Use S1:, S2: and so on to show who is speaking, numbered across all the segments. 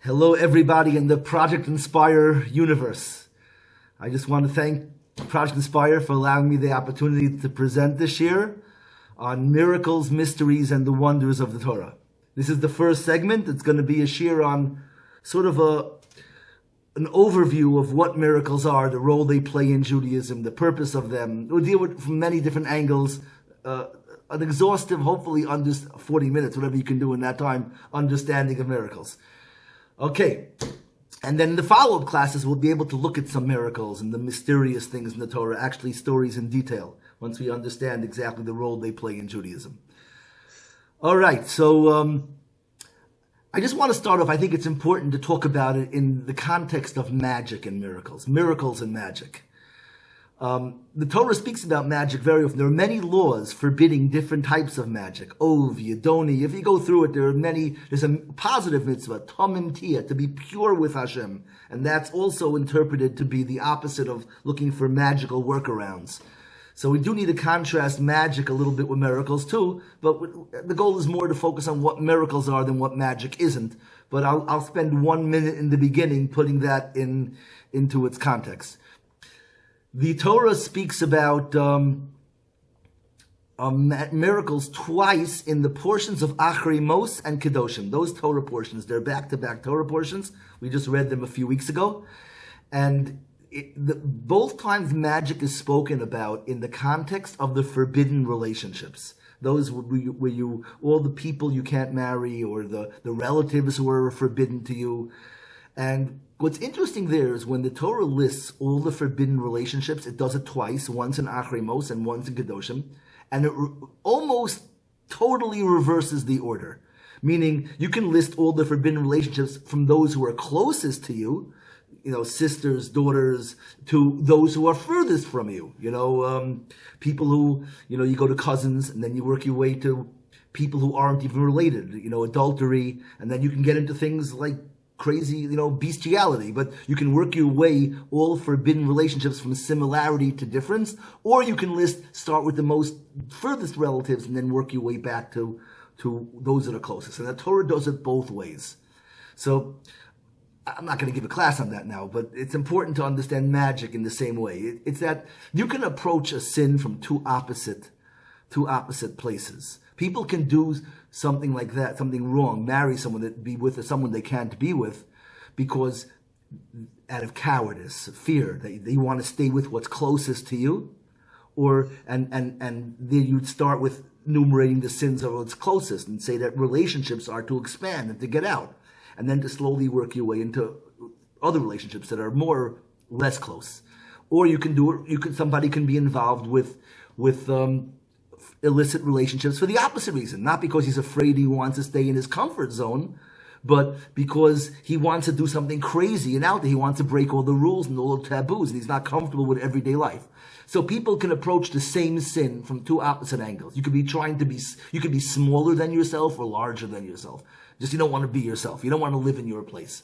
S1: Hello, everybody in the Project Inspire universe. I just want to thank Project Inspire for allowing me the opportunity to present this year on miracles, mysteries, and the wonders of the Torah. This is the first segment. It's going to be a shir on sort of an overview of what miracles are, the role they play in Judaism, the purpose of them. We'll deal with from many different angles, an exhaustive, hopefully under 40 minutes, whatever you can do in that time, understanding of miracles. Okay, and then in the follow-up classes, we'll be able to look at some miracles and the mysterious things in the Torah, actually stories in detail, once we understand exactly the role they play in Judaism. All right, so I just want to start off. I think it's important to talk about it in the context of magic and miracles and magic. The Torah speaks about magic very often. There are many laws forbidding different types of magic. Ov, Yedoni. If you go through it, there's a positive mitzvah, Tomim Tia, to be pure with Hashem. And that's also interpreted to be the opposite of looking for magical workarounds. So we do need to contrast magic a little bit with miracles too, but the goal is more to focus on what miracles are than what magic isn't. But I'll spend 1 minute in the beginning putting that into its context. The Torah speaks about miracles twice in the portions of Achrei Mos and Kedoshim. Those Torah portions, they're back-to-back Torah portions. We just read them a few weeks ago. And both times magic is spoken about in the context of the forbidden relationships. Those where all the people you can't marry, or the relatives who are forbidden to you. And what's interesting there is when the Torah lists all the forbidden relationships, it does it twice, once in Achrei Mos and once in Kedoshim, and it almost totally reverses the order. Meaning, you can list all the forbidden relationships from those who are closest to you, sisters, daughters, to those who are furthest from you. People who, you go to cousins, and then you work your way to people who aren't even related, adultery, and then you can get into things like crazy, bestiality, but you can work your way all forbidden relationships from similarity to difference, or you can start with the most furthest relatives and then work your way back to those that are closest. And the Torah does it both ways. So I'm not going to give a class on that now, but it's important to understand magic in the same way. It's that you can approach a sin from two opposite places. People can do something like that, something wrong, marry someone, be with someone they can't be with, because out of cowardice, fear, they want to stay with what's closest to you, and then you'd start with enumerating the sins of what's closest and say that relationships are to expand and to get out, and then to slowly work your way into other relationships that are less close. Or somebody can be involved with illicit relationships for the opposite reason, not because he's afraid he wants to stay in his comfort zone, but because he wants to do something crazy and out there. He wants to break all the rules and all the taboos, and he's not comfortable with everyday life. So people can approach the same sin from two opposite angles. You could be smaller than yourself or larger than yourself. Just you don't want to be yourself. You don't want to live in your place.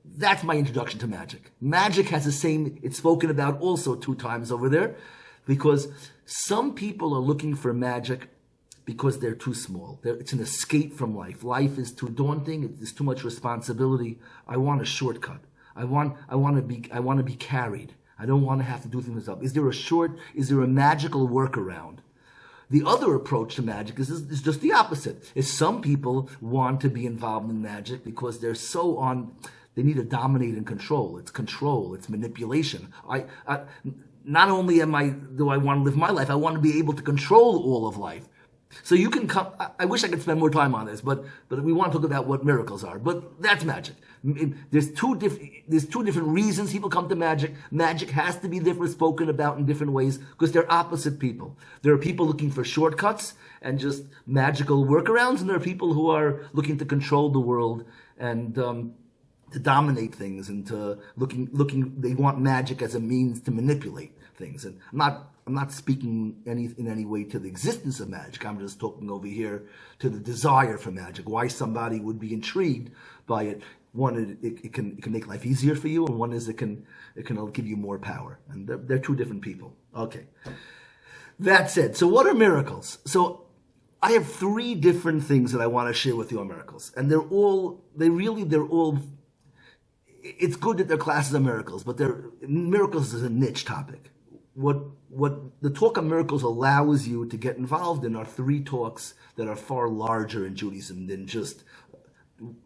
S1: That's my introduction to magic. Magic has it's spoken about also 2 times over there, because some people are looking for magic because they're too small. It's an escape from life. Life is too daunting. It's too much responsibility. I want a shortcut. I want to be carried. I don't want to have to do things myself. Is there a magical workaround? The other approach to magic is just the opposite. Is some people want to be involved in magic because they're they need to dominate and control. It's manipulation. Not only do I want to live my life, I want to be able to control all of life. So you can come. I wish I could spend more time on this, but we want to talk about what miracles are. But that's magic. There's two different reasons people come to magic. Magic has to be spoken about in different ways because they're opposite people. There are people looking for shortcuts and just magical workarounds, and there are people who are looking to control the world and to dominate things and to looking. They want magic as a means to manipulate things. And I'm not speaking in any way to the existence of magic. I'm just talking over here to the desire for magic. Why somebody would be intrigued by it. One, it can make life easier for you, and one is it can give you more power. And they're 2 different people. Okay. That said, so what are miracles? So I have three different things that I want to share with you on miracles. And they're all, it's good that they're classes of miracles, but miracles is a niche topic. What the talk on miracles allows you to get involved in are three talks that are far larger in Judaism than just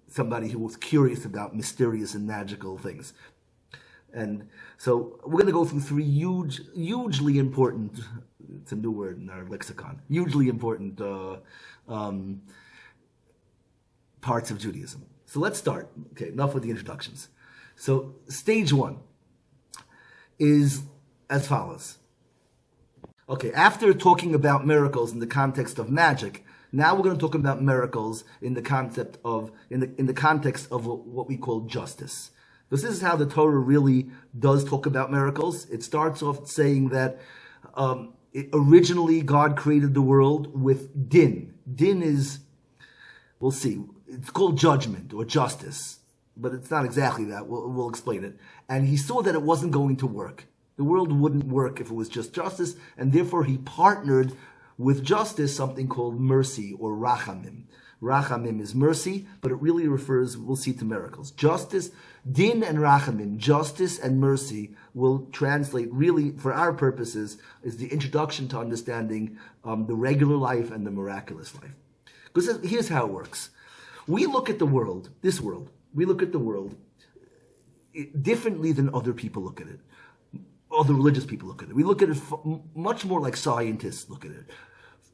S1: somebody who was curious about mysterious and magical things. And so we're going to go through three hugely important, it's a new word in our lexicon, hugely important parts of Judaism. So let's start. Okay, enough with the introductions. So stage one is as follows. Okay, after talking about miracles in the context of magic, now we're going to talk about miracles in the concept of in the context of what we call justice. Because this is how the Torah really does talk about miracles. It starts off saying that originally God created the world with din. Din is, we'll see, it's called judgment or justice, but it's not exactly that. We'll explain it. And he saw that it wasn't going to work. The world wouldn't work if it was just justice, and therefore he partnered with justice something called mercy or rachamim. Rachamim is mercy, but it really refers, we'll see, to miracles. Justice, din and rachamim, justice and mercy, will translate really, for our purposes, is the introduction to understanding the regular life and the miraculous life. Because here's how it works. We look at the world, we look at the world differently than other people look at it. Other religious people look at it. We look at it much more like scientists look at it.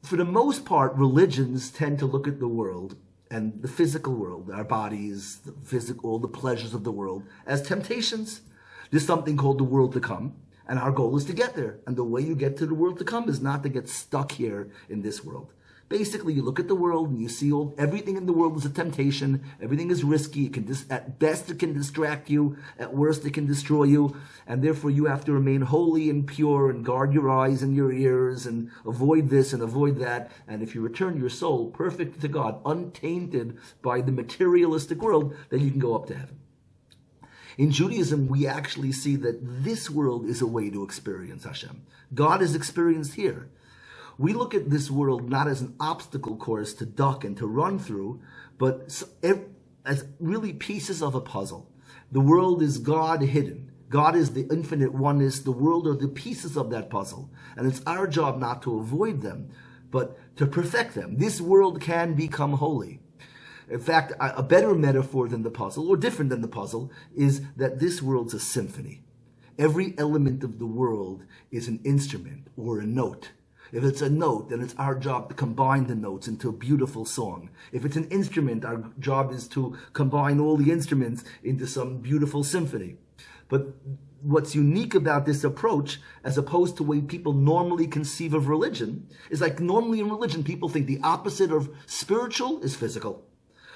S1: For the most part, religions tend to look at the world and the physical world, our bodies, all the pleasures of the world, as temptations. There's something called the world to come, and our goal is to get there. And the way you get to the world to come is not to get stuck here in this world. Basically, you look at the world and you see everything in the world is a temptation. Everything is risky. At best, it can distract you. At worst, it can destroy you. And therefore, you have to remain holy and pure and guard your eyes and your ears and avoid this and avoid that. And if you return your soul perfect to God, untainted by the materialistic world, then you can go up to heaven. In Judaism, we actually see that this world is a way to experience Hashem. God is experienced here. We look at this world not as an obstacle course to duck and to run through, but as really pieces of a puzzle. The world is God hidden. God is the infinite oneness. The world are the pieces of that puzzle. And it's our job not to avoid them, but to perfect them. This world can become holy. In fact, a better metaphor than the puzzle, or different than the puzzle, is that this world's a symphony. Every element of the world is an instrument or a note. If it's a note, then it's our job to combine the notes into a beautiful song. If it's an instrument, our job is to combine all the instruments into some beautiful symphony. But what's unique about this approach, as opposed to the way people normally conceive of religion, is like normally in religion, people think the opposite of spiritual is physical.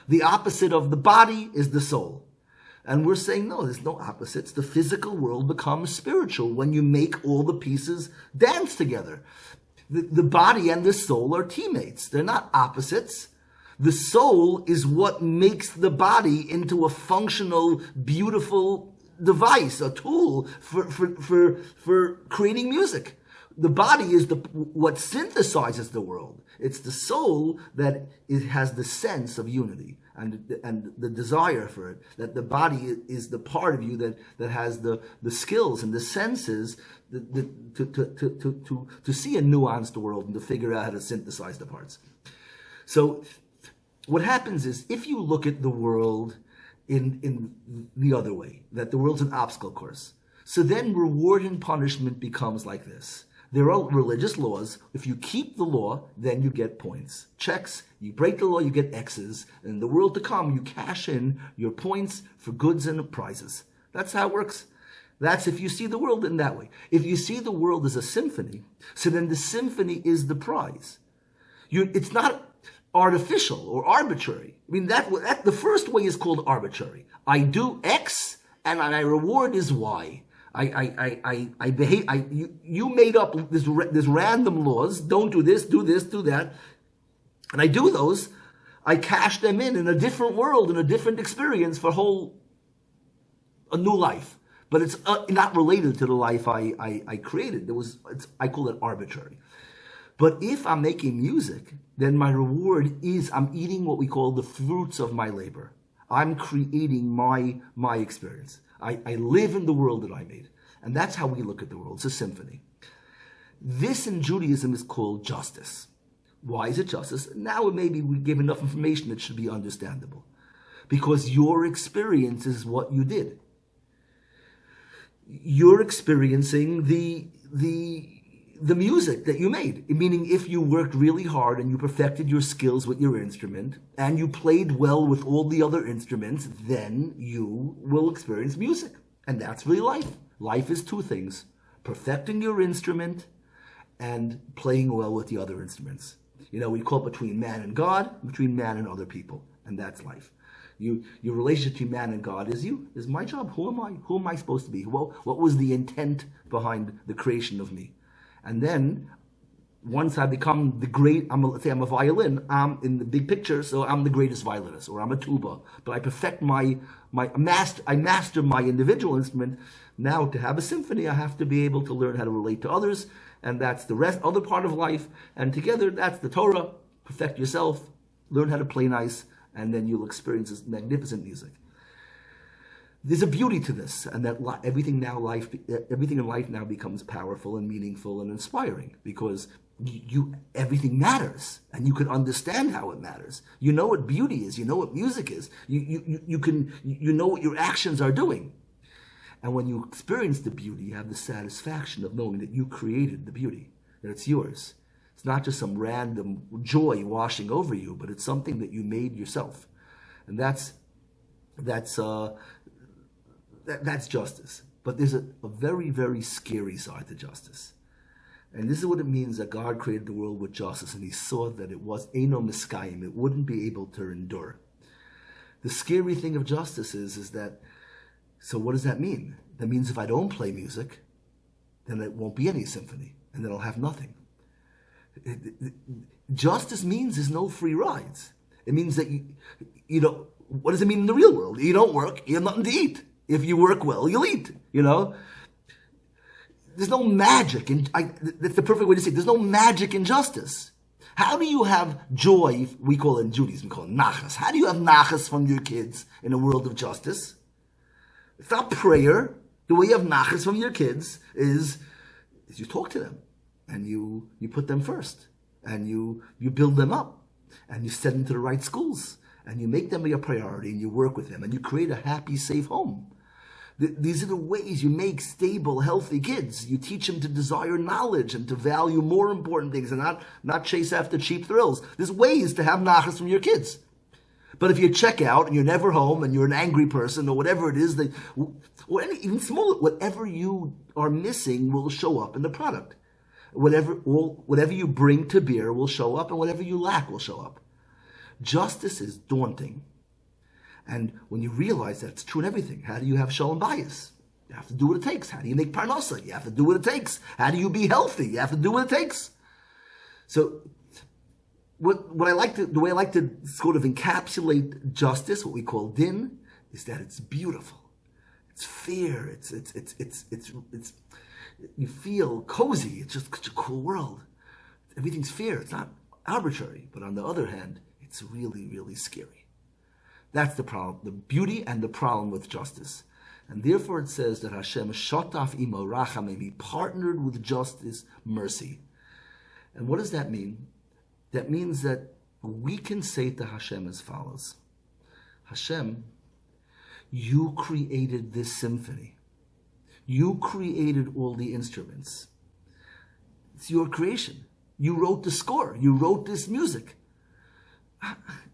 S1: The opposite of the body is the soul. And we're saying, no, there's no opposites. The physical world becomes spiritual when you make all the pieces dance together. The body and the soul are teammates. They're not opposites. The soul is what makes the body into a functional, beautiful device, a tool for creating music. The body is what synthesizes the world. It's the soul that has the sense of unity and the desire for it. That the body is the part of you that has the skills and the senses to see a nuanced world and to figure out how to synthesize the parts. So what happens is, if you look at the world in the other way, that the world's an obstacle course, so then reward and punishment becomes like this. There are religious laws. If you keep the law, then you get points. Checks. You break the law, you get X's. And in the world to come, you cash in your points for goods and prizes. That's how it works. That's if you see the world in that way. If you see the world as a symphony, so then the symphony is the prize. It's not artificial or arbitrary. I mean, that the first way is called arbitrary. I do X and my reward is Y. I behave. You made up this random laws. Don't do this, do that, and I do those. I cash them in a different world, in a different experience for a new life. But it's not related to the life I created. I call it arbitrary. But if I'm making music, then my reward is I'm eating what we call the fruits of my labor. I'm creating my experience. I live in the world that I made. And that's how we look at the world. It's a symphony. This in Judaism is called justice. Why is it justice? Now maybe we give enough information that should be understandable. Because your experience is what you did. You're experiencing the music that you made. Meaning if you worked really hard and you perfected your skills with your instrument and you played well with all the other instruments, then you will experience music. And that's really life. Life is two things: perfecting your instrument and playing well with the other instruments. We call it between man and God, between man and other people. And that's life. Your relationship between man and God is my job. Who am I? Who am I supposed to be? Well, what was the intent behind the creation of me? And then, once I become the great, let's say I'm a violin, I'm in the big picture, so I'm the greatest violinist, or I'm a tuba. But I perfect I master my individual instrument. Now, to have a symphony, I have to be able to learn how to relate to others, and that's the other part of life. And together, that's the Torah. Perfect yourself, learn how to play nice, and then you'll experience this magnificent music. There's a beauty to this, and that everything in life now becomes powerful and meaningful and inspiring, because everything matters, and you can understand how it matters. You know what beauty is. You know what music is. You know what your actions are doing, and when you experience the beauty, you have the satisfaction of knowing that you created the beauty, that it's yours. It's not just some random joy washing over you, but it's something that you made yourself, and that's justice. But there's a very, very scary side to justice. And this is what it means that God created the world with justice, and he saw that it was eino miskayim, it wouldn't be able to endure. The scary thing of justice is that, so what does that mean? That means if I don't play music, then it won't be any symphony, and then I'll have nothing. Justice means there's no free rides. It means that what does it mean in the real world? You don't work, you have nothing to eat. If you work well, you'll eat, There's no magic. That's the perfect way to say it. There's no magic in justice. How do you have joy? We call it in Judaism, we call it nachas. How do you have nachas from your kids in a world of justice? It's not prayer. The way you have nachas from your kids is you talk to them, and you put them first, and you build them up, and you send them to the right schools, and you make them your priority, and you work with them, and you create a happy, safe home. These are the ways you make stable, healthy kids. You teach them to desire knowledge and to value more important things and not chase after cheap thrills. There's ways to have nachas from your kids. But if you check out and you're never home and you're an angry person or whatever it is, even smaller, whatever you are missing will show up in the product. Whatever you bring to bear will show up, and whatever you lack will show up. Justice is daunting. And when you realize that it's true in everything, how do you have shalom bayis? You have to do what it takes. How do you make parnasa? You have to do what it takes. How do you be healthy? You have to do what it takes. So, the way I like to sort of encapsulate justice, what we call din, is that it's beautiful, it's fair, it's you feel cozy. It's just such a cool world. Everything's fair. It's not arbitrary. But on the other hand, it's really, really scary. That's the problem, the beauty and the problem with justice. And therefore it says that Hashem shotaf imo rachamim, he partnered with justice, mercy. And what does that mean? That means that we can say to Hashem as follows: Hashem, you created this symphony. You created all the instruments. It's your creation. You wrote the score. You wrote this music.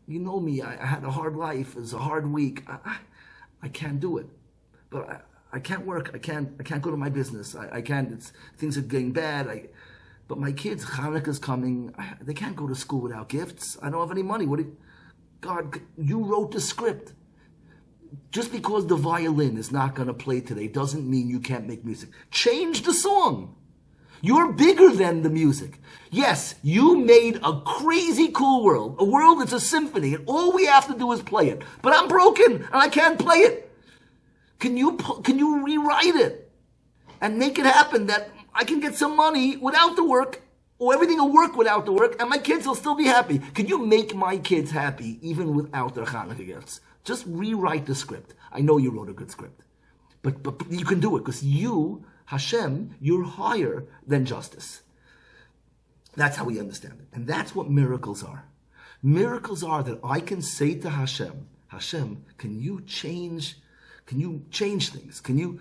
S1: You know me, I had a hard life. It was a hard week. I can't do it. But I can't work. I can't go to my business. I can't. Things are getting bad. But my kids, Hanukkah's coming. They can't go to school without gifts. I don't have any money. God, you wrote the script. Just because the violin is not going to play today doesn't mean you can't make music. Change the song. You're bigger than the music. Yes, you made a crazy cool world, a world that's a symphony, and all we have to do is play it. But I'm broken, and I can't play it. Can you rewrite it and make it happen that I can get some money without the work, Or everything will work without the work, and my kids will still be happy. Can you make my kids happy even without their Hanukkah gifts? Just rewrite the script. I know you wrote a good script. But you can do it, because you, Hashem, you're higher than justice. That's how we understand it. And that's what miracles are. Miracles are that I can say to Hashem, Hashem, can you change things? Can you,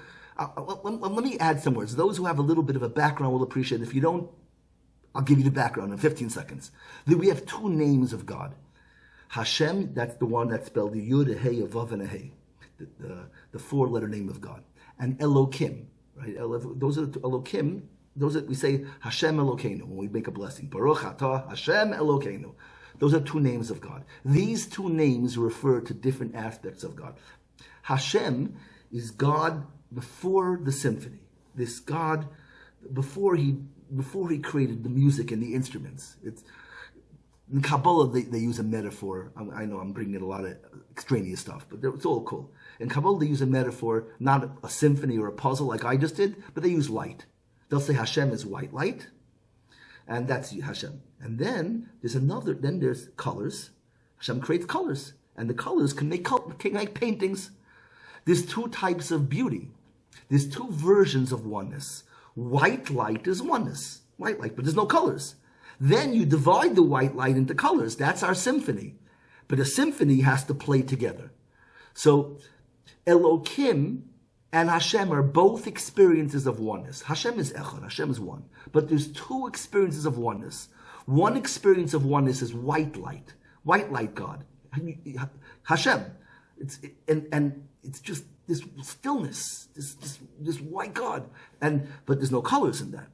S1: let me add some words. Those who have a little bit of a background will appreciate it. If you don't, I'll give you the background in 15 seconds. We have two names of God. Hashem, that's the one that's spelled the Yud, a Hey, a Vav, and a Hey. The four-letter name of God. And Elokim, right? Those are Elokim. Those are, we say Hashem Elokeinu when we make a blessing. Baruch atah Hashem Elokeinu. Those are two names of God. These two names refer to different aspects of God. Hashem is God before the symphony. This God before he created the music and the instruments. In Kabbalah, they use a metaphor. I know I'm bringing in a lot of extraneous stuff, but it's all cool. In Kabbalah, they use a metaphor, not a symphony or a puzzle like I just did, but they use light. They'll say Hashem is white light, and that's Hashem. And then there's colors. Hashem creates colors, and the colors can make paintings. There's two types of beauty. There's two versions of oneness. White light is oneness, white light, but there's no colors. Then you divide the white light into colors. That's our symphony. But a symphony has to play together. So Elokim and Hashem are both experiences of oneness. Hashem is Echad, Hashem is one. But there's two experiences of oneness. One experience of oneness is white light God. Hashem. It's just this stillness, this white God. But there's no colors in that.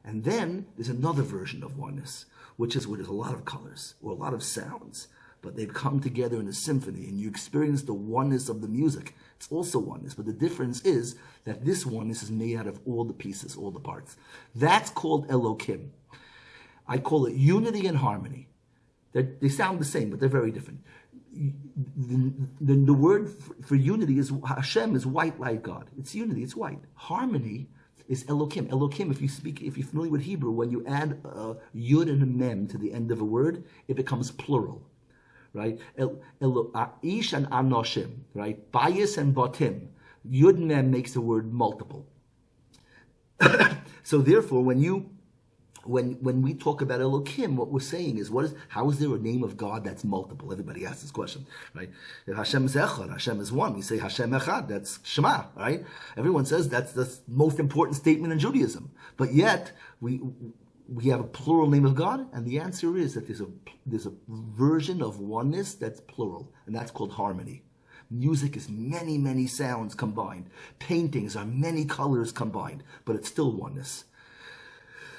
S1: And then there's another version of oneness, which is where there's a lot of colors or a lot of sounds, but they've come together in a symphony, and you experience the oneness of the music. It's also oneness, but the difference is that this oneness is made out of all the pieces, all the parts. That's called Elokim. I call it unity and harmony. They sound the same, but they're very different. The word for unity is Hashem is white light God. It's unity, it's white. Harmony is Elokim. Elokim, if you're familiar with Hebrew, when you add a yud and a mem to the end of a word, it becomes plural, right? Ish and anoshim, right? Bayis and batim. Yud and mem makes the word multiple. So therefore, when we talk about Elokim, what we're saying is, how is there a name of God that's multiple? Everybody asks this question, right? If Hashem is Echad, Hashem is one. We say Hashem Echad, that's Shema, right? Everyone says that's the most important statement in Judaism. But yet, we have a plural name of God, and the answer is that there's a version of oneness that's plural, and that's called harmony. Music is many, many sounds combined. Paintings are many colors combined, but it's still oneness.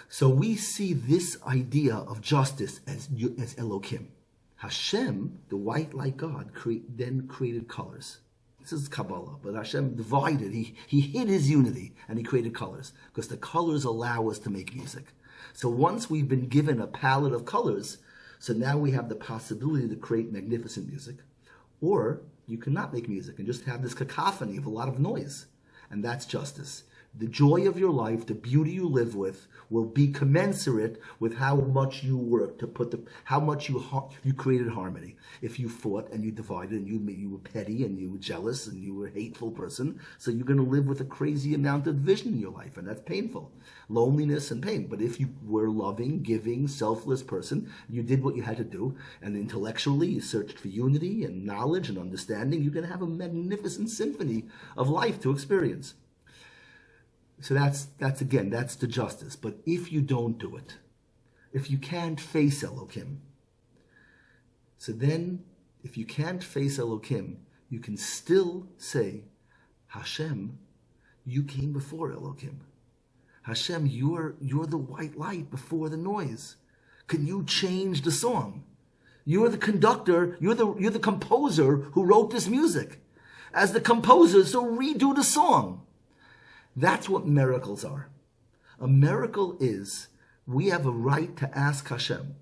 S1: So we see this idea of justice as Elokim. Hashem, the white light God, then created colors. This is Kabbalah, but Hashem divided. He hid his unity, and he created colors, because the colors allow us to make music. So once we've been given a palette of colors, so now we have the possibility to create magnificent music. Or you cannot make music and just have this cacophony of a lot of noise. And that's justice. The joy of your life, the beauty you live with, will be commensurate with how much you work to how much you created harmony. If you fought and you divided and you were petty and you were jealous and you were a hateful person, so you're going to live with a crazy amount of division in your life, and that's painful. Loneliness and pain. But if you were a loving, giving, selfless person, you did what you had to do, and intellectually you searched for unity and knowledge and understanding, you're going to have a magnificent symphony of life to experience. So that's the justice. But if you don't do it, if you can't face Elokim, so then if you can't face Elokim, you can still say, Hashem, you came before Elokim. Hashem, you're the white light before the noise. Can you change the song? You're the conductor, you're the composer who wrote this music. As the composer, so redo the song. That's what miracles are. A miracle is we have a right to ask Hashem.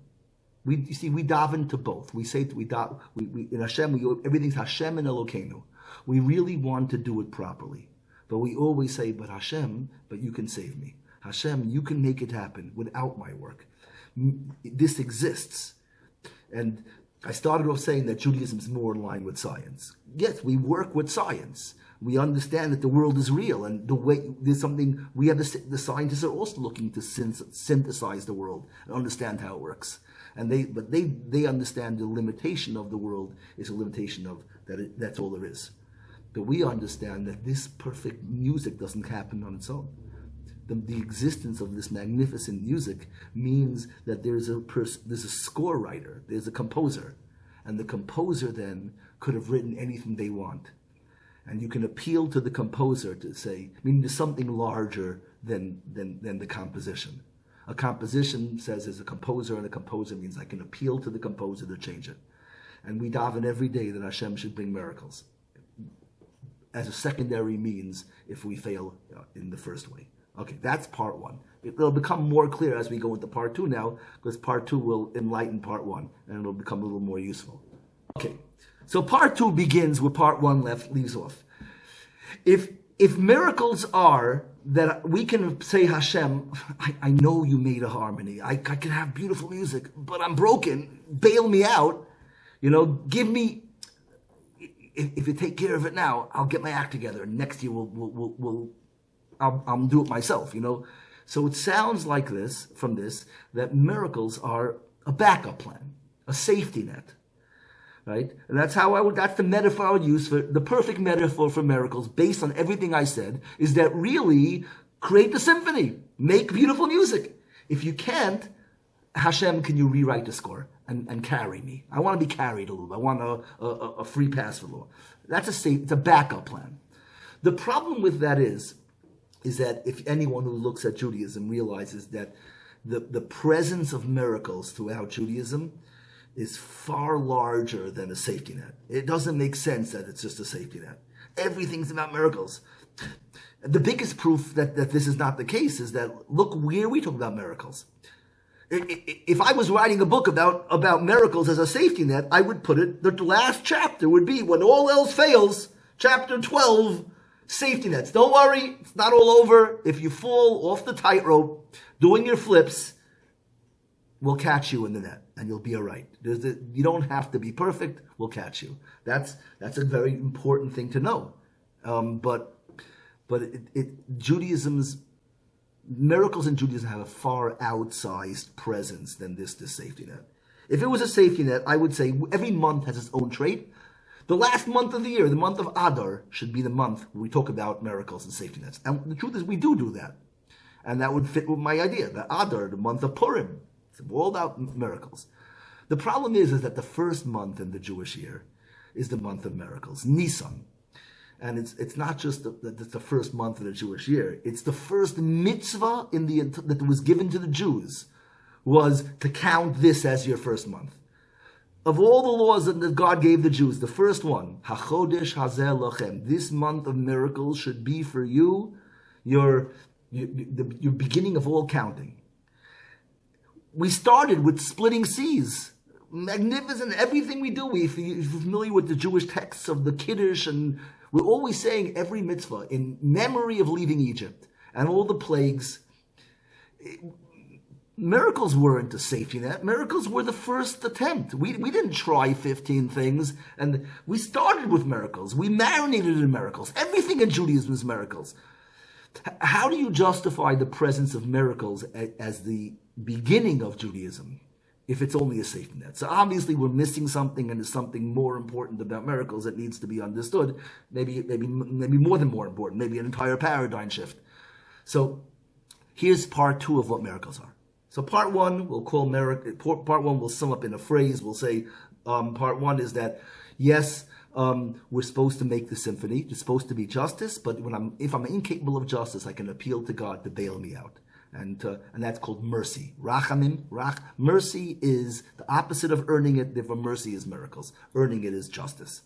S1: We daven to both. We say in Hashem, everything's Hashem and Elokeinu. We really want to do it properly, but we always say, "But Hashem, but you can save me. Hashem, you can make it happen without my work." this exists. And I started off saying that Judaism is more in line with science. Yes, we work with science. We understand that the world is real, and the way there's something we have. The scientists are also looking to synthesize the world and understand how it works. And they understand the limitation of the world is a limitation of that. That's all there is. But we understand that this perfect music doesn't happen on its own. The existence of this magnificent music means that there's a score writer, there's a composer, and the composer then could have written anything they want. And you can appeal to the composer to say, meaning there's something larger than the composition. A composition says there's a composer, and a composer means I can appeal to the composer to change it. And we daven every day that Hashem should bring miracles as a secondary means if we fail in the first way. Okay, that's part one. It'll become more clear as we go into part two now, because part two will enlighten part one, and it'll become a little more useful. Okay, so part two begins where part one leaves off. If miracles are that we can say, Hashem, I know you made a harmony. I can have beautiful music, but I'm broken. Bail me out. Give me. If you take care of it now, I'll get my act together. Next year I'll do it myself. So it sounds like this from this that miracles are a backup plan, a safety net. Right? And that's that's the metaphor I would use for the perfect metaphor for miracles based on everything I said is that really create the symphony, make beautiful music. If you can't, Hashem, can you rewrite the score and carry me? I want to be carried a little bit. I want a free pass for a little. It's a backup plan. The problem with that is that if anyone who looks at Judaism realizes that the presence of miracles throughout Judaism is far larger than a safety net. It doesn't make sense that it's just a safety net. Everything's about miracles. The biggest proof that this is not the case is that look where we talk about miracles. If I was writing a book about miracles as a safety net, I would put it, the last chapter would be when all else fails, chapter 12, safety nets. Don't worry, it's not all over. If you fall off the tightrope doing your flips, we'll catch you in the net and you'll be all right. You don't have to be perfect, we'll catch you. That's a very important thing to know. But miracles in Judaism have a far outsized presence than this safety net. If it was a safety net, I would say every month has its own trait. The last month of the year, the month of Adar, should be the month where we talk about miracles and safety nets. And the truth is we do that. And that would fit with my idea. The Adar, the month of Purim, it's all about miracles. The problem is that the first month in the Jewish year is the month of miracles, Nisan. And it's not just the first month of the Jewish year. It's the first mitzvah that was given to the Jews was to count this as your first month. Of all the laws that God gave the Jews, the first one, HaChodesh Hazeh Lochem, this month of miracles should be for you your beginning of all counting. We started with splitting seas. Magnificent, everything we do. If you're familiar with the Jewish texts of the Kiddush, and we're always saying every mitzvah in memory of leaving Egypt and all the plagues. Miracles weren't a safety net. Miracles were the first attempt. We didn't try 15 things, and we started with miracles. We marinated in miracles. Everything in Judaism is miracles. How do you justify the presence of miracles as the beginning of Judaism if it's only a safety net? So obviously we're missing something, and there's something more important about miracles that needs to be understood. Maybe more than more important. Maybe an entire paradigm shift. So here's part two of what miracles are. So part one we'll call part one we'll sum up in a phrase. We'll say part one is that yes, we're supposed to make the symphony. It's supposed to be justice, but if I'm incapable of justice, I can appeal to God to bail me out. And that's called mercy. Rachamim. Mercy is the opposite of earning it. Therefore, mercy is miracles. Earning it is justice.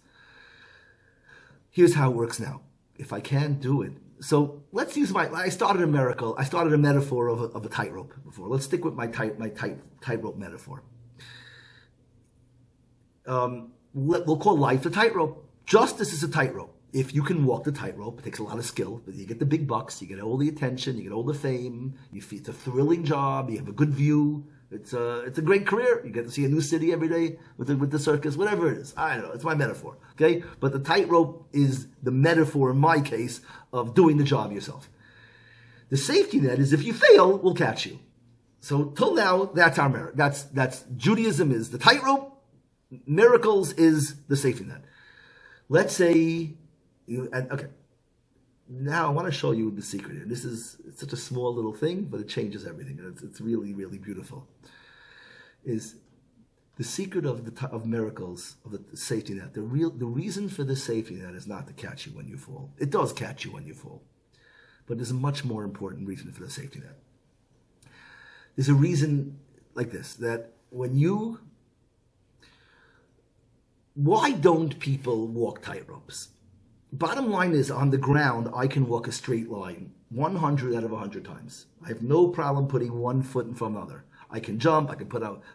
S1: Here's how it works now. If I can't do it, so let's use I started a metaphor of a tightrope before. Let's stick with my tightrope metaphor. We'll call life a tightrope. Justice is a tightrope. If you can walk the tightrope, it takes a lot of skill, but you get the big bucks, you get all the attention, you get all the fame, it's a thrilling job, you have a good view, It's a great career. You get to see a new city every day with the circus, whatever it is. I don't know. It's my metaphor, okay? But the tightrope is the metaphor in my case of doing the job yourself. The safety net is if you fail, we'll catch you. So till now, that's our merit. That's Judaism is the tightrope. Miracles is the safety net. Let's say, okay. Now I want to show you the secret here. It's such a small little thing, but it changes everything. It's really, really beautiful. Is the secret of miracles, of the safety net. The reason for the safety net is not to catch you when you fall. It does catch you when you fall, but there's a much more important reason for the safety net. There's a reason like this, that why don't people walk tightropes? Bottom line is, on the ground, I can walk a straight line 100 out of 100 times. I have no problem putting one foot in front of another. I can jump, I can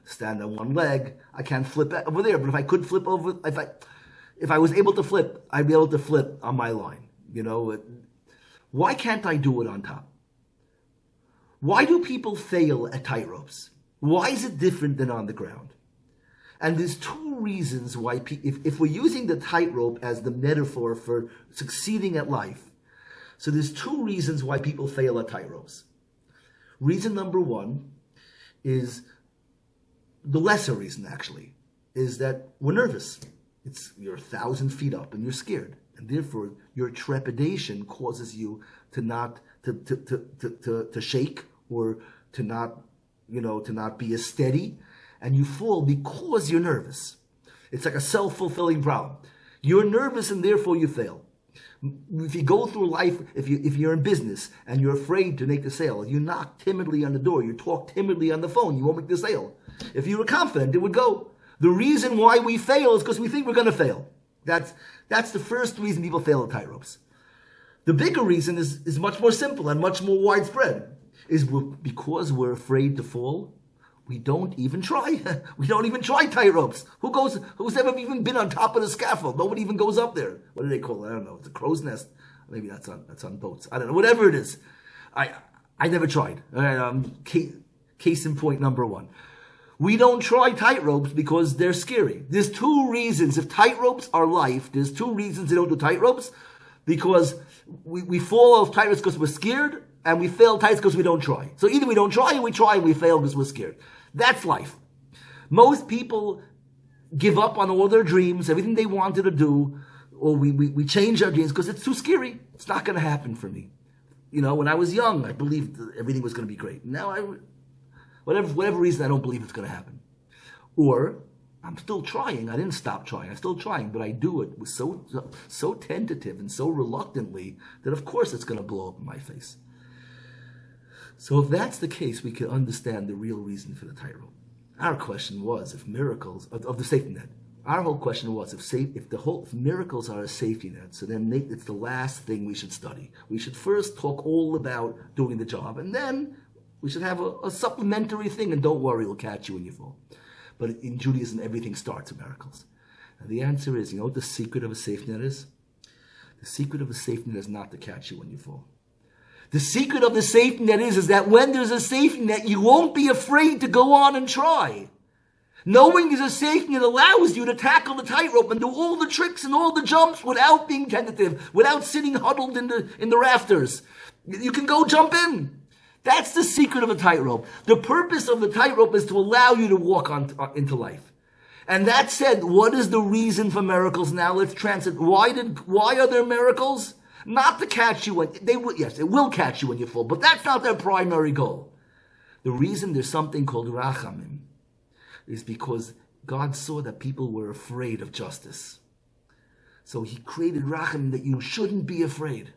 S1: stand on one leg, I can't flip over there, but if I could flip over, if I was able to flip, I'd be able to flip on my line. Why can't I do it on top? Why do people fail at tightropes? Why is it different than on the ground? And there's two reasons why, if we're using the tightrope as the metaphor for succeeding at life, so there's two reasons why people fail at tightropes. Reason number one is, the lesser reason actually, is that we're nervous. You're 1,000 feet up and you're scared. And therefore, your trepidation causes you to not, to shake, or to not be as steady. And you fall because you're nervous. It's like a self-fulfilling problem. You're nervous and therefore you fail. If you go through life, if you're in business and you're afraid to make the sale, you knock timidly on the door, you talk timidly on the phone, you won't make the sale. If you were confident, it would go. The reason why we fail is because we think we're going to fail. That's the first reason people fail at tightropes. The bigger reason is much more simple and much more widespread. Because we're afraid to fall, we don't even try. We don't even try tightropes. Who's ever even been on top of the scaffold? Nobody even goes up there. What do they call it? I don't know. It's a crow's nest. Maybe that's on boats. I don't know. Whatever it is. I never tried. Case in point number one. We don't try tightropes because they're scary. There's two reasons. If tightropes are life, there's two reasons they don't do tightropes. Because we fall off tightropes because we're scared, and we fail tights because we don't try. So either we don't try, or we try and we fail because we're scared. That's life. Most people give up on all their dreams, everything they wanted to do, or we change our dreams because it's too scary. It's not going to happen for me. When I was young, I believed that everything was going to be great. Now, whatever reason, I don't believe it's going to happen. Or I'm still trying. I didn't stop trying. I'm still trying, but I do it with so tentative and so reluctantly that of course it's going to blow up in my face. So if that's the case, we can understand the real reason for the tightrope. Our question was, if miracles of the safety net. Our whole question was, if miracles are a safety net, so then it's the last thing we should study. We should first talk all about doing the job, and then we should have a supplementary thing. And don't worry, we'll catch you when you fall. But in Judaism, everything starts with miracles. And the answer is, what the secret of a safety net is? The secret of a safety net is not to catch you when you fall. The secret of the safety net is that when there's a safety net, you won't be afraid to go on and try. Knowing there's a safety net allows you to tackle the tightrope and do all the tricks and all the jumps without being tentative, without sitting huddled in the rafters. You can go jump in. That's the secret of a tightrope. The purpose of the tightrope is to allow you to walk into life. And that said, what is the reason for miracles now? Let's translate. Why are there miracles? Not to catch you when it will catch you when you fall, but that's not their primary goal. The reason there's something called rachamim is because God saw that people were afraid of justice. So he created rachamim that you shouldn't be afraid.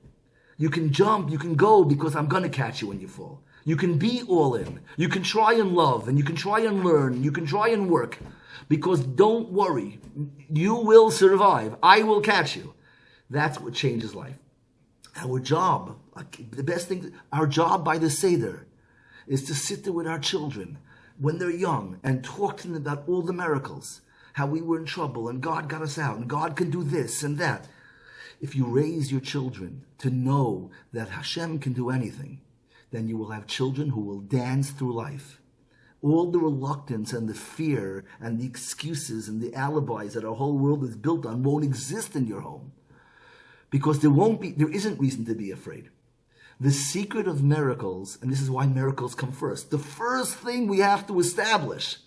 S1: You can jump, you can go because I'm going to catch you when you fall. You can be all in. You can try and love, and you can try and learn, you can try and work. Because don't worry, you will survive. I will catch you. That's what changes life. Our job, our job by the Seder is to sit there with our children when they're young and talk to them about all the miracles, how we were in trouble and God got us out and God can do this and that. If you raise your children to know that Hashem can do anything, then you will have children who will dance through life all the reluctance and the fear and the excuses and the alibis that our whole world is built on won't exist in your home. Because there isn't reason to be afraid. The secret of miracles, and this is why miracles come first, the first thing we have to establish,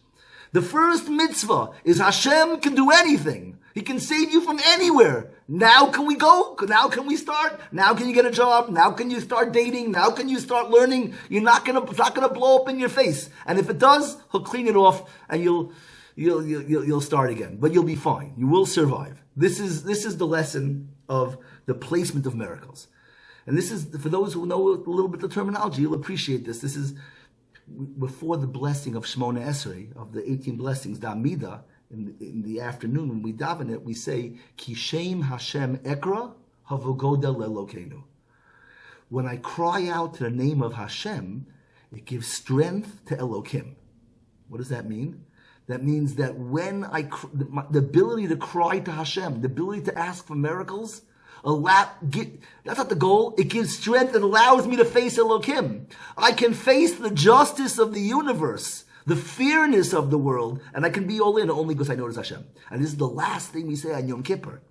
S1: the first mitzvah is Hashem can do anything. He can save you from anywhere. Now can we go? Now can we start? Now can you get a job? Now can you start dating? Now can you start learning? It's not gonna blow up in your face. And if it does, he'll clean it off and you'll start again. But you'll be fine. You will survive. This is the lesson of the placement of miracles. And this is, for those who know a little bit of the terminology, you'll appreciate this. This is before the blessing of Shmona Esrei, of the 18 blessings, the Amida. In the afternoon, when we daven it, we say, Kishem Hashem Ekra Havogoda Lelokenu. When I cry out to the name of Hashem, it gives strength to Elokim. What does that mean? That means that when the ability to cry to Hashem, the ability to ask for miracles, that's not the goal. It gives strength and allows me to face Elokim. I can face the justice of the universe, the fearness of the world, and I can be all in only because I know it's Hashem. And this is the last thing we say on Yom Kippur.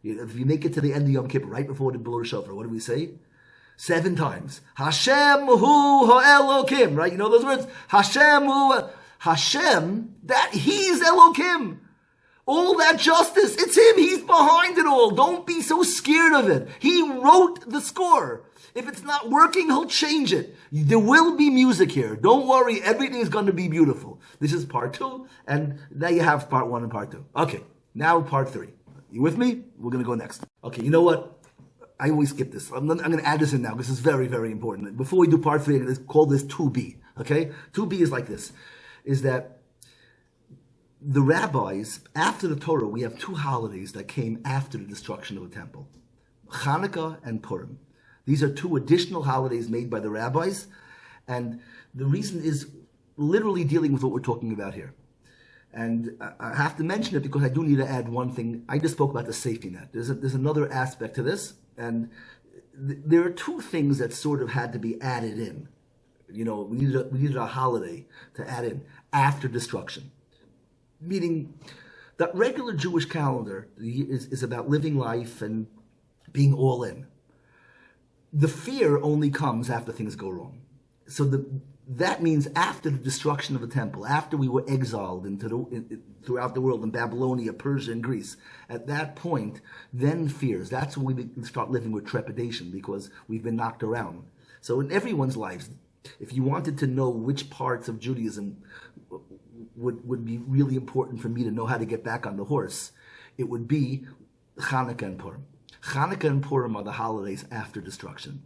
S1: If you make it to the end of Yom Kippur, right before the blow of shofar, what do we say? 7 times. Hashem hu ha'elokim, right? You know those words? Hashem hu, Hashem, that He's Elokim. All that justice, it's Him. He's behind it all. Don't be so scared of it. He wrote the score. If it's not working, He'll change it. There will be music here. Don't worry, everything is going to be beautiful. This is part 2, and now you have part 1 and part 2. Okay, now part 3. You with me? We're going to go next. Okay, you know what? I always skip this. I'm going to add this in now because it's very, very important. Before we do part 3, I'm going to call this 2B. Okay? 2B is like this. Is that the rabbis, after the Torah, we have 2 holidays that came after the destruction of the temple. Hanukkah and Purim. These are 2 additional holidays made by the rabbis. And the reason is literally dealing with what we're talking about here. And I have to mention it because I do need to add one thing. I just spoke about the safety net. There's another aspect to this. And there are 2 things that sort of had to be added in. You know, we needed a holiday to add in after destruction. Meaning that regular Jewish calendar is about living life and being all in. The fear only comes after things go wrong. So that means after the destruction of the temple, after we were exiled throughout the world in Babylonia, Persia, and Greece, at that point, then fears. That's when we start living with trepidation because we've been knocked around. So in everyone's lives, if you wanted to know which parts of Judaism would be really important for me to know how to get back on the horse, it would be Hanukkah and Purim. Hanukkah and Purim are the holidays after destruction.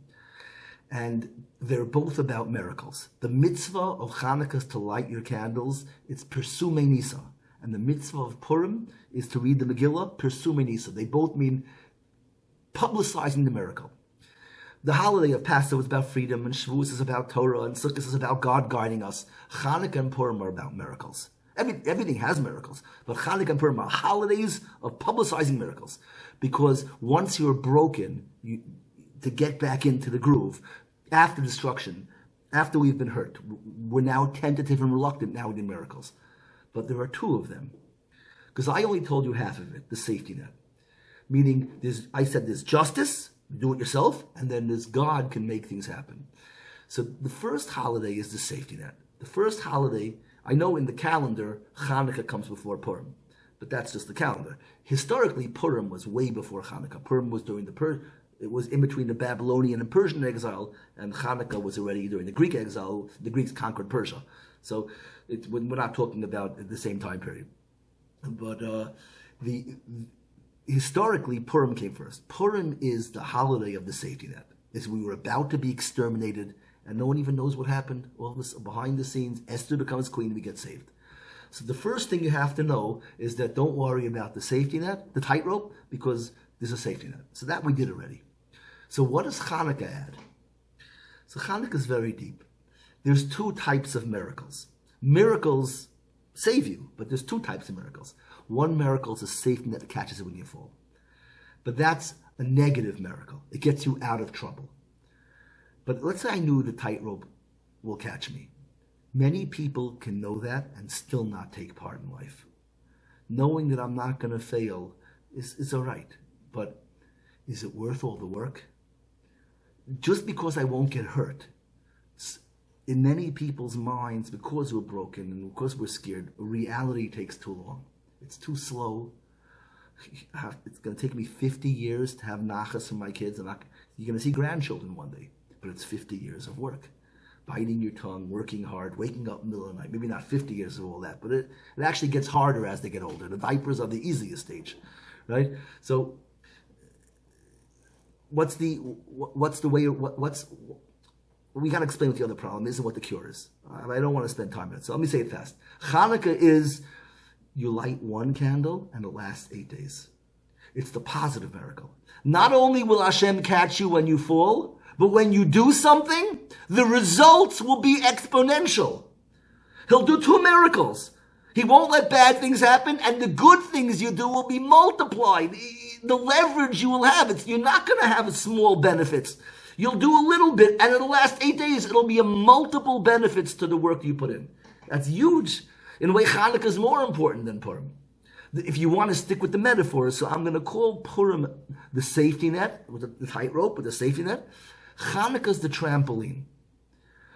S1: And they're both about miracles. The mitzvah of Hanukkah is to light your candles. It's Persume Nisa. And the mitzvah of Purim is to read the Megillah, Persume Nisa. They both mean publicizing the miracle. The holiday of Passover is about freedom, and Shavuos is about Torah, and Sukkot is about God guiding us. Hanukkah and Purim are about miracles. Everything has miracles, but Hanukkah and Purim are holidays of publicizing miracles. Because once you're broken, to get back into the groove, after destruction, after we've been hurt, we're now tentative and reluctant now in miracles. But there are 2 of them. Because I only told you half of it, the safety net. Meaning, I said there's justice, do it yourself, and then there's God can make things happen. So the first holiday is the safety net. The first holiday, I know in the calendar, Hanukkah comes before Purim, but that's just the calendar. Historically, Purim was way before Hanukkah. Purim was during it was in between the Babylonian and Persian exile, and Hanukkah was already during the Greek exile. The Greeks conquered Persia. So we're not talking about the same time period. But historically, Purim came first. Purim is the holiday of the safety net. Is we were about to be exterminated, and no one even knows what happened. All this behind the scenes, Esther becomes queen, and we get saved. So the first thing you have to know is that don't worry about the safety net, the tightrope, because there's a safety net. So that we did already. So what does Hanukkah add? So Hanukkah is very deep. There's 2 types of miracles. Miracles save you, but there's 2 types of miracles. One miracle is a safety net that catches you when you fall. But that's a negative miracle. It gets you out of trouble. But let's say I knew the tightrope will catch me. Many people can know that and still not take part in life. Knowing that I'm not going to fail is all right, but is it worth all the work? Just because I won't get hurt, in many people's minds, because we're broken and because we're scared, reality takes too long. It's too slow. It's going to take me 50 years to have nachas from my kids. You're going to see grandchildren one day, but it's 50 years of work. Biting your tongue, working hard, waking up in the middle of the night. Maybe not 50 years of all that, but it actually gets harder as they get older. The diapers are the easiest stage, right? So we got to explain what the other problem is and what the cure is. I don't want to spend time on it, so let me say it fast. Hanukkah is you light one candle and it lasts 8 days. It's the positive miracle. Not only will Hashem catch you when you fall, but when you do something, the results will be exponential. He'll do 2 miracles. He won't let bad things happen, and the good things you do will be multiplied. The leverage you will have, you're not going to have small benefits. You'll do a little bit, and it'll last 8 days. It'll be a multiple benefits to the work you put in. That's huge. In a way, Hanukkah is more important than Purim. If you want to stick with the metaphors, so I'm going to call Purim the safety net, with the tightrope, with the safety net. Hanukkah is the trampoline.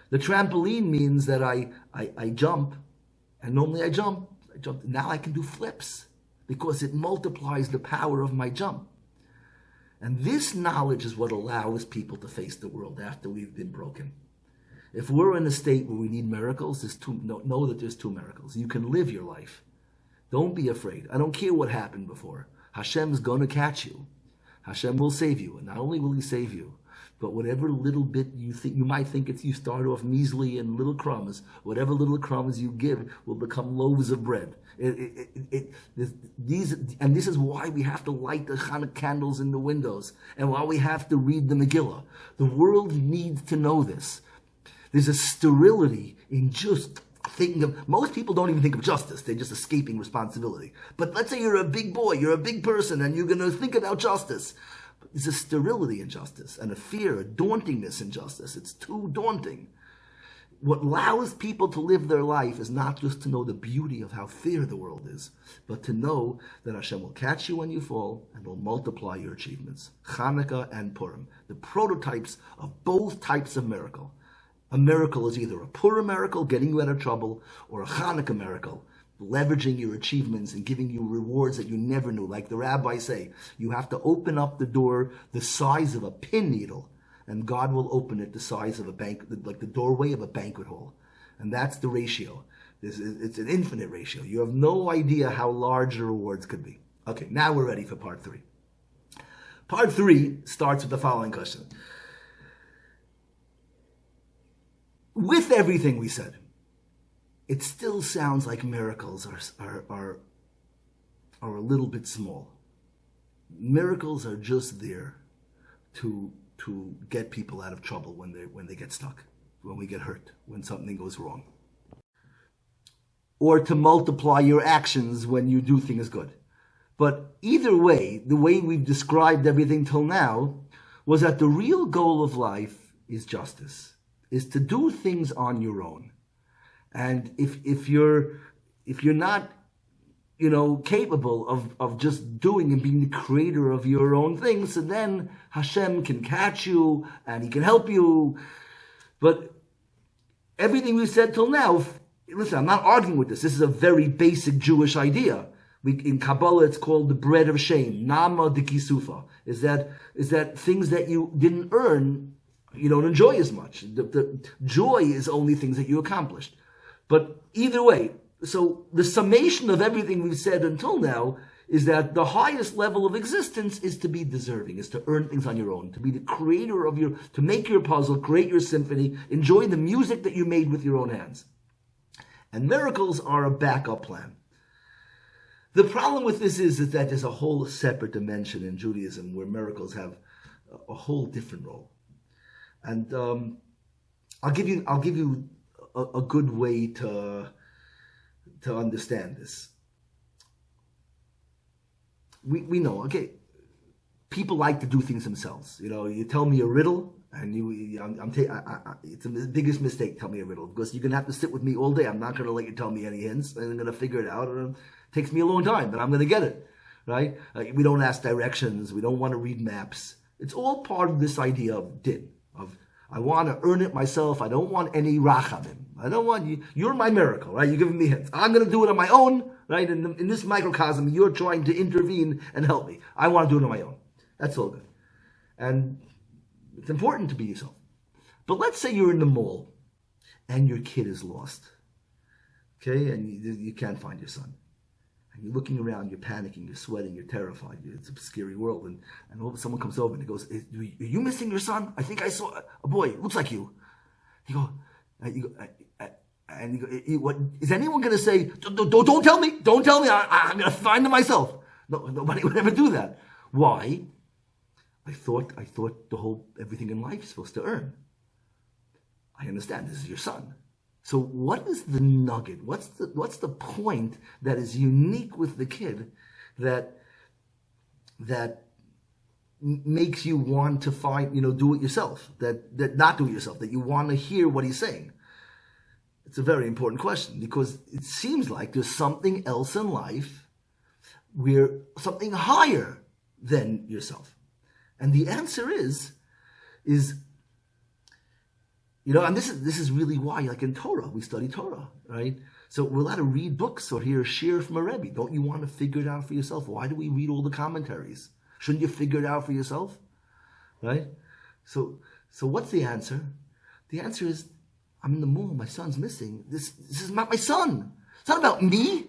S1: The trampoline means that I jump, and normally I jump. Now I can do flips because it multiplies the power of my jump. And this knowledge is what allows people to face the world after we've been broken. If we're in a state where we need miracles, know that there's 2 miracles. You can live your life. Don't be afraid. I don't care what happened before. Hashem's going to catch you. Hashem will save you. And not only will he save you, but whatever little bit you might think you start off measly and little crumbs, whatever little crumbs you give will become loaves of bread. This is why we have to light the Hanukkah candles in the windows and why we have to read the Megillah. The world needs to know this. There's a sterility in just thinking of, most people don't even think of justice. They're just escaping responsibility. But let's say you're a big boy, you're a big person, and you're going to think about justice. There's a sterility in justice and a fear, a dauntingness in justice. It's too daunting. What allows people to live their life is not just to know the beauty of how fair the world is, but to know that Hashem will catch you when you fall and will multiply your achievements. Hanukkah and Purim, the prototypes of both types of miracle. A miracle is either a Purim miracle, getting you out of trouble, or a Hanukkah miracle, leveraging your achievements and giving you rewards that you never knew. Like the rabbis say, you have to open up the door the size of a pin needle, and God will open it the size of like the doorway of a banquet hall. And that's the ratio. It's an infinite ratio. You have no idea how large the rewards could be. Okay, now we're ready for part 3. Part 3 starts with the following question. With everything we said, it still sounds like miracles are a little bit small. Miracles are just there to get people out of trouble when they get stuck, when we get hurt, when something goes wrong. Or to multiply your actions when you do things good. But either way, the way we've described everything till now was that the real goal of life is justice, is to do things on your own. And if you're not, capable of just doing and being the creator of your own things, so then Hashem can catch you and he can help you. But everything we've said till now, listen, I'm not arguing with this. This is a very basic Jewish idea. In Kabbalah, it's called the bread of shame. Nama de kisufa. Is that things that you didn't earn, you don't enjoy as much. The joy is only things that you accomplished. But either way, so the summation of everything we've said until now is that the highest level of existence is to be deserving, is to earn things on your own, to be the creator to make your puzzle, create your symphony, enjoy the music that you made with your own hands. And miracles are a backup plan. The problem with this is that there's a whole separate dimension in Judaism where miracles have a whole different role. And I'll give you a good way to understand this. We know, okay, people like to do things themselves. You tell me a riddle, and it's the biggest mistake. Tell me a riddle, because you're gonna have to sit with me all day. I'm not gonna let you tell me any hints, and I'm gonna figure it out. And it takes me a long time, but I'm gonna get it right. We don't ask directions. We don't want to read maps. It's all part of this idea of din. I want to earn it myself. I don't want any rachamim. I don't want you. You're my miracle, right? You're giving me hints. I'm going to do it on my own, right? In this microcosm, you're trying to intervene and help me. I want to do it on my own. That's all good. And it's important to be yourself. But let's say you're in the mall and your kid is lost, okay? And you can't find your son. And you're looking around, you're panicking, you're sweating, you're terrified. It's a scary world. And all of a sudden someone comes over and he goes, are you missing your son? I think I saw a boy. It looks like you. You go, what, is anyone going to say, don't tell me. Don't tell me. I'm going to find him myself. No, nobody would ever do that. Why? I thought everything in life is supposed to earn. I understand. This is your son. So what is the nugget? What's the point that is unique with the kid that makes you want to do it yourself, that not do it yourself, that you want to hear what he's saying? It's a very important question, because it seems like there's something else in life, where something higher than yourself. And the answer is and this is really why, like in Torah, we study Torah, right? So we're allowed to read books or hear a shir from a Rabbi. Don't you want to figure it out for yourself? Why do we read all the commentaries? Shouldn't you figure it out for yourself, right? So what's the answer? The answer is, I'm in the mall, my son's missing. This is not my son. It's not about me.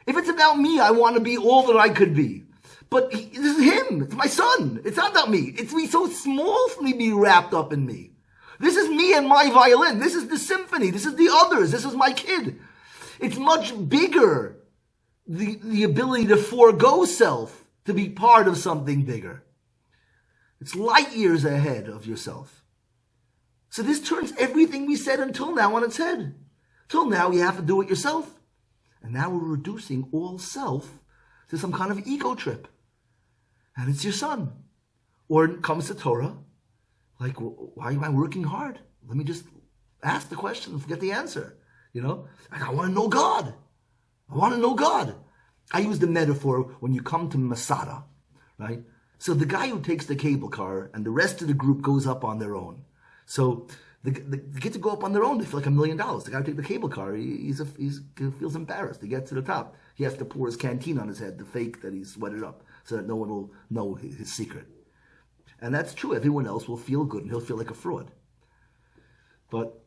S1: If it's about me, I want to be all that I could be. But this is him. It's my son. It's not about me. It's me so small for me to be wrapped up in me. This is me and my violin. This is the symphony. This is the others. This is my kid. It's much bigger, the ability to forego self to be part of something bigger. It's light years ahead of yourself. So this turns everything we said until now on its head. Till now, you have to do it yourself. And now we're reducing all self to some kind of ego trip. And it's your son. Or it comes to Torah. Like, why am I working hard? Let me just ask the question and forget the answer. I want to know God. I want to know God. I use the metaphor when you come to Masada, right? So the guy who takes the cable car and the rest of the group goes up on their own. So the kids who go up on their own, they feel like $1 million. The guy who takes the cable car, he feels embarrassed. He gets to the top. He has to pour his canteen on his head to fake that he's sweated up so that no one will know his secret. And that's true. Everyone else will feel good and he'll feel like a fraud. But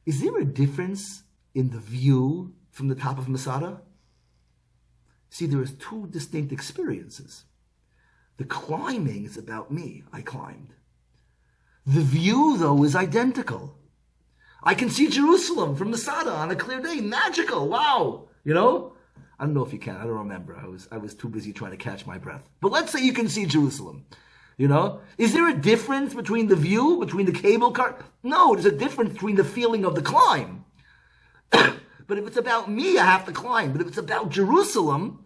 S1: is there a difference in the view from the top of Masada? See, there is two distinct experiences. The climbing is about me. I climbed. The view, though, is identical. I can see Jerusalem from Masada on a clear day. Magical. Wow. I don't know if you can. I don't remember. I was too busy trying to catch my breath. But let's say you can see Jerusalem. Is there a difference between the view, between the cable car? No, there's a difference between the feeling of the climb. But if it's about me, I have to climb. But if it's about Jerusalem,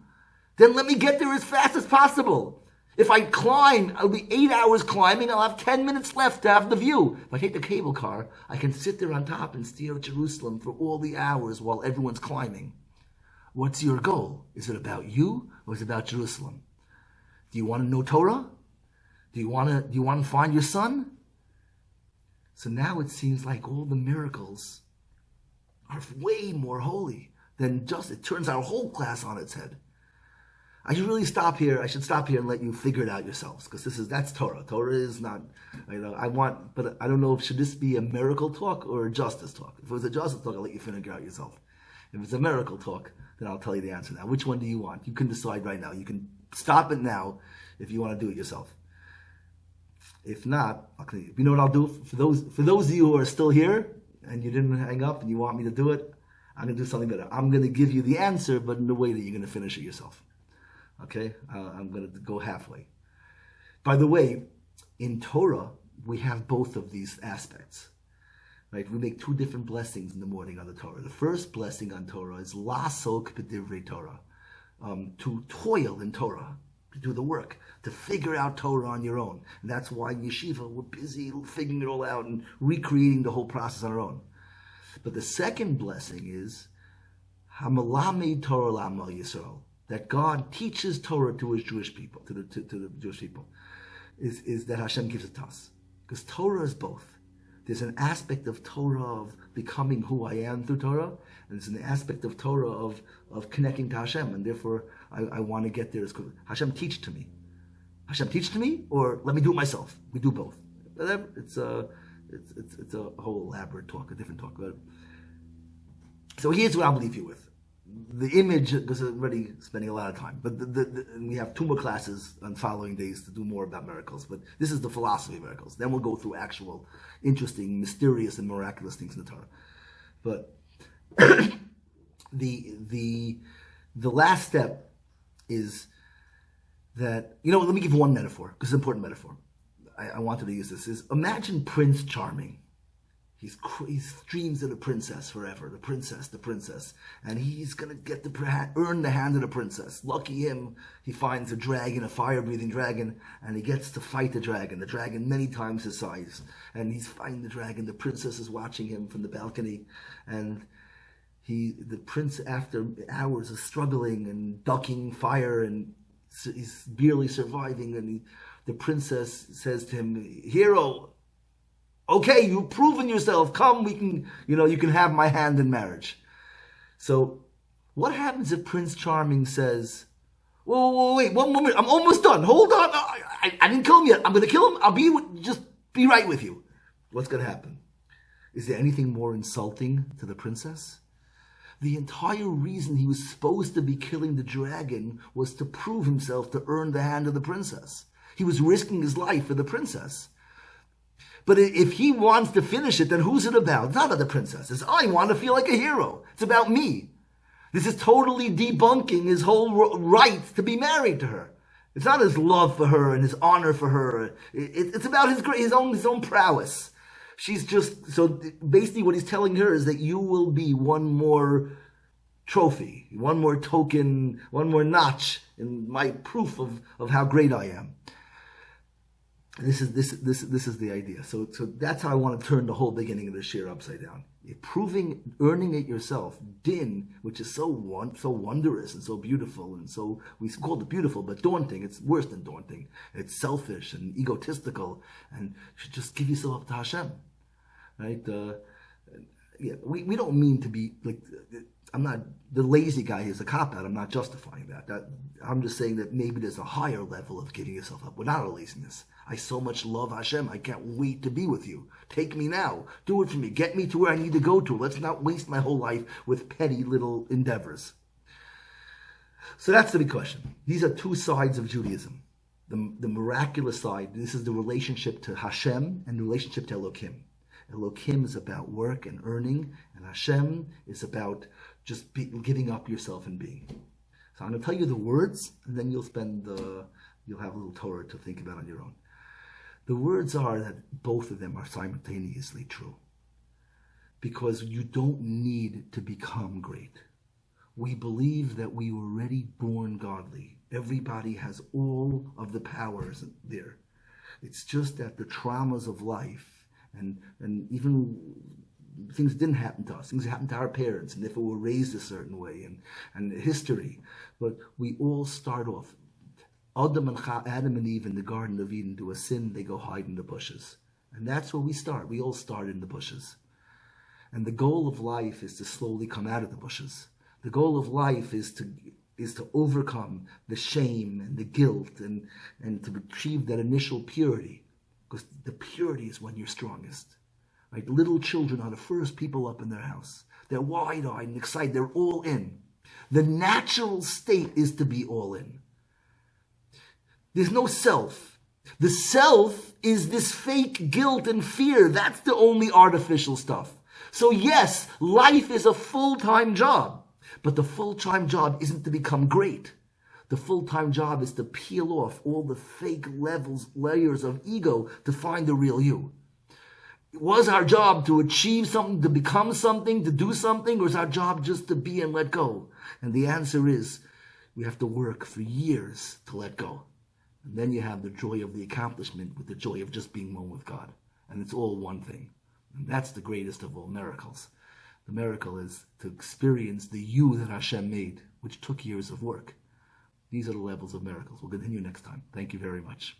S1: then let me get there as fast as possible. If I climb, I'll be 8 hours climbing. I'll have 10 minutes left to have the view. If I take the cable car, I can sit there on top and stare at Jerusalem for all the hours while everyone's climbing. What's your goal? Is it about you or is it about Jerusalem? Do you want to know Torah? Do you want to find your son? So now it seems like all the miracles are way more holy than it turns our whole class on its head. I should stop here and let you figure it out yourselves, because that's Torah. Torah is not, but I don't know, should this be a miracle talk or a justice talk? If it was a justice talk, I'll let you figure it out yourself. If it's a miracle talk, then I'll tell you the answer now. Which one do you want? You can decide right now. You can stop it now if you want to do it yourself. If not, you know what I'll do? For those of you who are still here and you didn't hang up and you want me to do it, I'm going to do something better. I'm going to give you the answer, but in a way that you're going to finish it yourself. Okay? I'm going to go halfway. By the way, in Torah, we have both of these aspects. Right? We make two different blessings in the morning on the Torah. The first blessing on Torah is Lasok B'divrei Torah, to toil in Torah. to do the work, to figure out Torah on your own. And that's why in yeshiva, we're busy figuring it all out and recreating the whole process on our own. But the second blessing is Hamalamed Torah L'Amo Yisrael, that God teaches Torah to his Jewish people, to the Jewish people, is that Hashem gives it to us. Because Torah is both. There's an aspect of Torah of becoming who I am through Torah, and there's an aspect of Torah of connecting to Hashem, and therefore I want to get there as quickly. Hashem teach to me. Hashem teach to me, or let me do it myself. We do both. It's a whole elaborate talk, a different talk. But so here's what I'll leave you with. The image, because I'm already spending a lot of time, but we have 2 more classes on following days to do more about miracles, but this is the philosophy of miracles. Then we'll go through actual interesting, mysterious, and miraculous things in the Torah. But the last step is that, let me give one metaphor, because it's an important metaphor. I wanted to use this, is imagine Prince Charming. He dreams of the princess forever, the princess, and he's going to get earn the hand of the princess. Lucky him, he finds a dragon, a fire-breathing dragon, and he gets to fight the dragon many times his size. And he's fighting the dragon, the princess is watching him from the balcony, and the prince, after hours of struggling and ducking fire, and he's barely surviving, and the princess says to him, "Hero, okay, you've proven yourself. Come, we can, you can have my hand in marriage." So, what happens if Prince Charming says, "Whoa, wait, one moment, I'm almost done. Hold on, I didn't kill him yet. I'm going to kill him. I'll just be right with you." What's going to happen? Is there anything more insulting to the princess? The entire reason he was supposed to be killing the dragon was to prove himself, to earn the hand of the princess. He was risking his life for the princess. But if he wants to finish it, then who's it about? It's not about the princess. It's, I want to feel like a hero. It's about me. This is totally debunking his whole right to be married to her. It's not his love for her and his honor for her. It's about his own prowess. She's just, so basically what he's telling her is that you will be one more trophy, one more token, one more notch in my proof of how great I am. This is the idea. So that's how I want to turn the whole beginning of the shir upside down. Earning it yourself, din, which is so wondrous and so beautiful, and so we call it beautiful, but daunting. It's worse than daunting. It's selfish and egotistical, and you should just give yourself up to Hashem, right? We don't mean to be like. I'm not the lazy guy is a cop out. I'm not justifying that. I'm just saying that maybe there's a higher level of giving yourself up without a laziness. I so much love Hashem. I can't wait to be with you. Take me now. Do it for me. Get me to where I need to go to. Let's not waste my whole life with petty little endeavors. So that's the big question. These are 2 sides of Judaism. The miraculous side, this is the relationship to Hashem and the relationship to Elohim. Elohim is about work and earning, and Hashem is about just giving up yourself and being. So I'm going to tell you the words, and then you'll have a little Torah to think about on your own. The words are that both of them are simultaneously true. Because you don't need to become great. We believe that we were already born godly. Everybody has all of the powers there. It's just that the traumas of life, and even things didn't happen to us. Things happened to our parents, and therefore we're raised a certain way, and history. But we all start off. Adam and Eve in the Garden of Eden do a sin, they go hide in the bushes. And that's where we start. We all start in the bushes. And the goal of life is to slowly come out of the bushes. The goal of life is to overcome the shame and the guilt and to achieve that initial purity. Because the purity is when you're strongest. Right? Little children are the first people up in their house. They're wide-eyed and excited. They're all in. The natural state is to be all in. There's no self. The self is this fake guilt and fear. That's the only artificial stuff. So yes, life is a full-time job. But the full-time job isn't to become great. The full-time job is to peel off all the fake layers of ego to find the real you. Was our job to achieve something, to become something, to do something, or is our job just to be and let go? And the answer is, we have to work for years to let go. And then you have the joy of the accomplishment with the joy of just being one with God. And it's all one thing. And that's the greatest of all miracles. The miracle is to experience the you that Hashem made, which took years of work. These are the levels of miracles. We'll continue next time. Thank you very much.